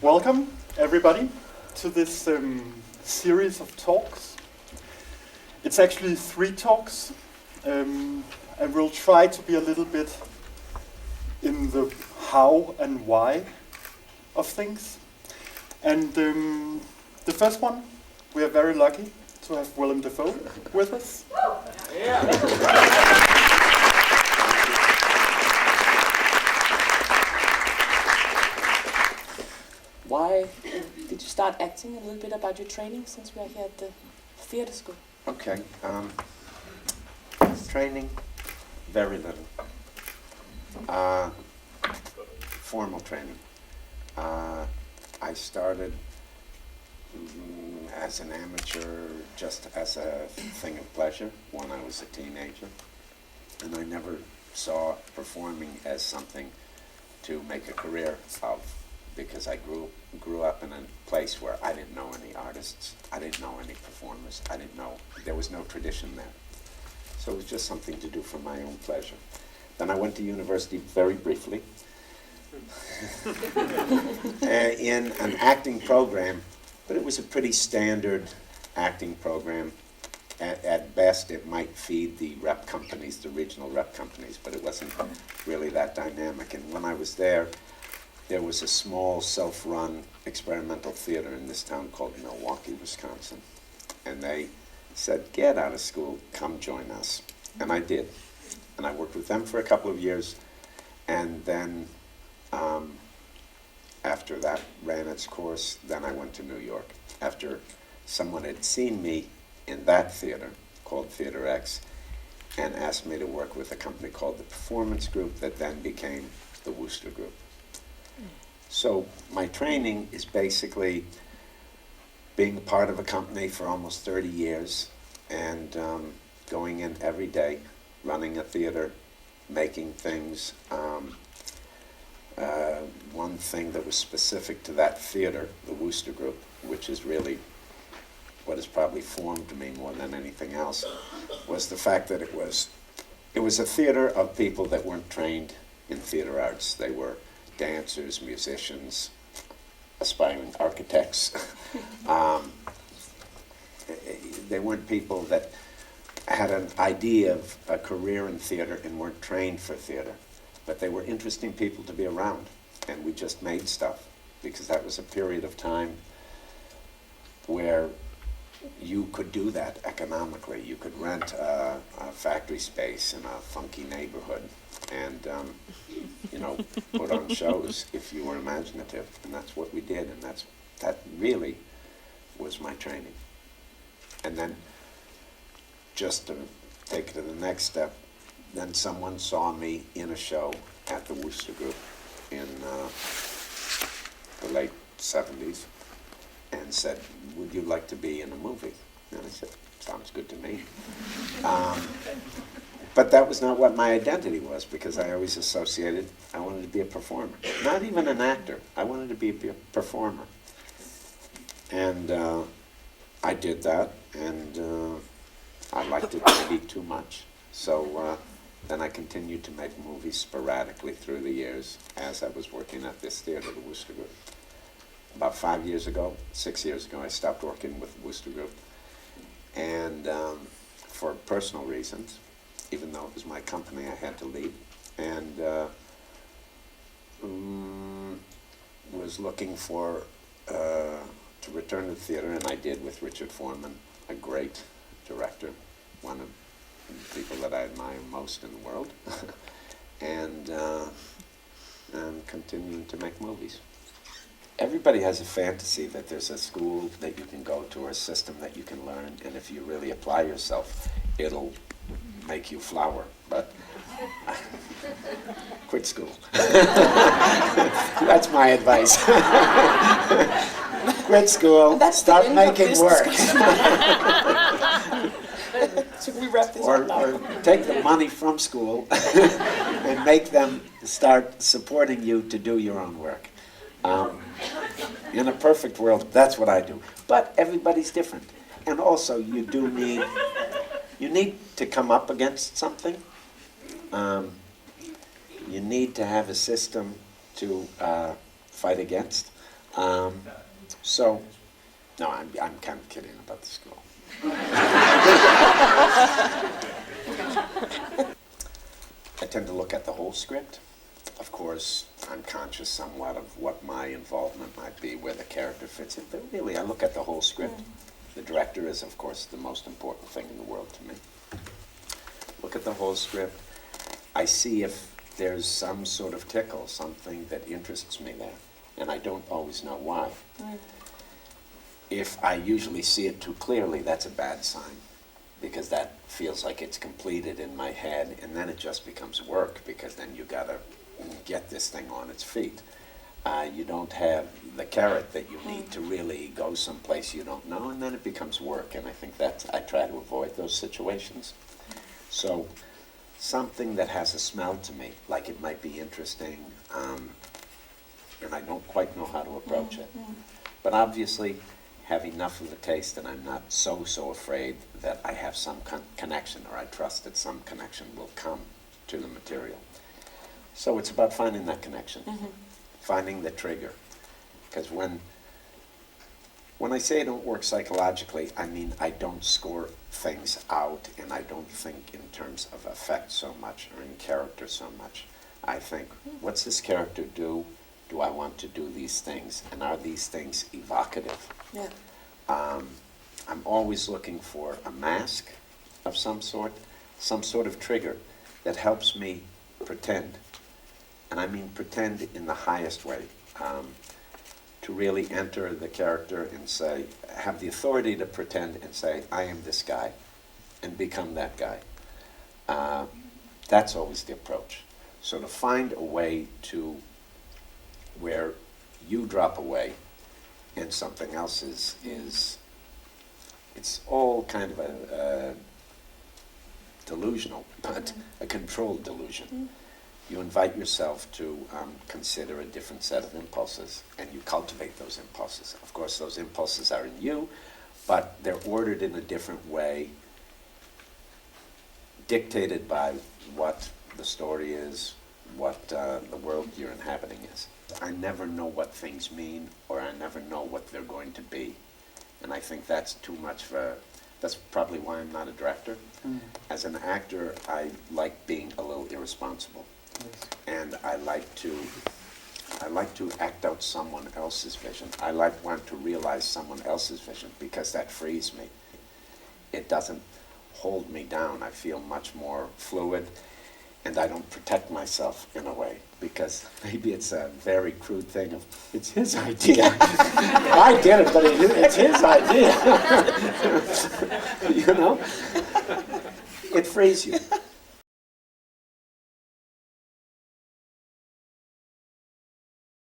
Welcome, everybody, to this series of talks. It's actually 3 talks, and we'll try to be a little bit in the how and why of things. And the first one, we are very lucky to have Willem Dafoe with us. Why did you start acting? A little bit about your training, since we are here at the theatre school. Okay. Training, very little. Formal training. I started as an amateur, just as a thing of pleasure when I was a teenager. And I never saw performing as something to make a career of, because I grew up in a place where I didn't know any artists, I didn't know any performers, there was no tradition there. So it was just something to do for my own pleasure. Then I went to university very briefly in an acting program, but it was a pretty standard acting program. At best, it might feed the rep companies, the regional rep companies, but it wasn't really that dynamic. And when I was there was a small self-run experimental theater in this town called Milwaukee, Wisconsin. And they said, get out of school, come join us. And I did. And I worked with them for a couple of years. And then after that ran its course, then I went to New York. After someone had seen me in that theater called Theater X and asked me to work with a company called the Performance Group that then became the Wooster Group. So my training is basically being a part of a company for almost 30 years and going in every day, running a theater, making things. One thing that was specific to that theater, the Wooster Group, which is really what has probably formed me more than anything else, was the fact that it was a theater of people that weren't trained in theater arts. They were dancers, musicians, aspiring architects. They weren't people that had an idea of a career in theater and weren't trained for theater. But they were interesting people to be around. And we just made stuff because that was a period of time where you could do that economically. You could rent a factory space in a funky neighborhood and put on shows if you were imaginative, and that's what we did, and that really was my training. And then just to take it to the next step, then someone saw me in a show at the Wooster Group in the late 70s and said, would you like to be in a movie? And I said, sounds good to me. But that was not what my identity was, because I always associated, I wanted to be a performer. Not even an actor. I wanted to be a performer. And I did that, and I liked it maybe too much. So then I continued to make movies sporadically through the years as I was working at this theater, the Wooster Group. About 6 years ago, I stopped working with the Wooster Group. And for personal reasons, even though it was my company, I had to leave. And was looking for to return to the theater, and I did, with Richard Foreman, a great director, one of the people that I admire most in the world, and continuing to make movies. Everybody has a fantasy that there's a school that you can go to or a system that you can learn, and if you really apply yourself, it'll make you flower. But quit school. That's my advice. Quit school. Start making work. Should we wrap this up now? Or take the money from school and make them start supporting you to do your own work. In a perfect world, that's what I do. But everybody's different. And also, you need to come up against something. You need to have a system to fight against. So, no, I'm kind of kidding about the school. I tend to look at the whole script. Of course, I'm conscious somewhat of what my involvement might be, where the character fits in, but really I look at the whole script. The director is, of course, the most important thing in the world to me. Look at the whole script. I see if there's some sort of tickle, something that interests me there, and I don't always know why. If I usually see it too clearly, that's a bad sign, because that feels like it's completed in my head, and then it just becomes work, because then you gotta get this thing on its feet. You don't have the carrot that you need to really go someplace you don't know, and then it becomes work, and I think I try to avoid those situations. So something that has a smell to me, like it might be interesting, and I don't quite know how to approach it. But obviously, have enough of a taste, and I'm not so afraid that I have some connection, or I trust that some connection will come to the material. So it's about finding that connection, finding the trigger. Because when I say I don't work psychologically, I mean I don't score things out, and I don't think in terms of effect so much, or in character so much. I think, what's this character do? Do I want to do these things? And are these things evocative? Yeah. I'm always looking for a mask of some sort of trigger that helps me pretend. And I mean pretend in the highest way. To really enter the character and say, have the authority to pretend and say, I am this guy, and become that guy. That's always the approach. So to find a way to where you drop away and something else is it's all kind of a delusional, but a controlled delusion. You invite yourself to consider a different set of impulses, and you cultivate those impulses. Of course, those impulses are in you, but they're ordered in a different way, dictated by what the story is, what the world you're inhabiting is. I never know what things mean, or I never know what they're going to be. And I think that's too much that's probably why I'm not a director. As an actor, I like being a little irresponsible. And I like to act out someone else's vision. I want to realize someone else's vision, because that frees me. It doesn't hold me down. I feel much more fluid, and I don't protect myself in a way, because maybe it's a very crude thing of, it's his idea. I did it, but it's his idea. You know? It frees you.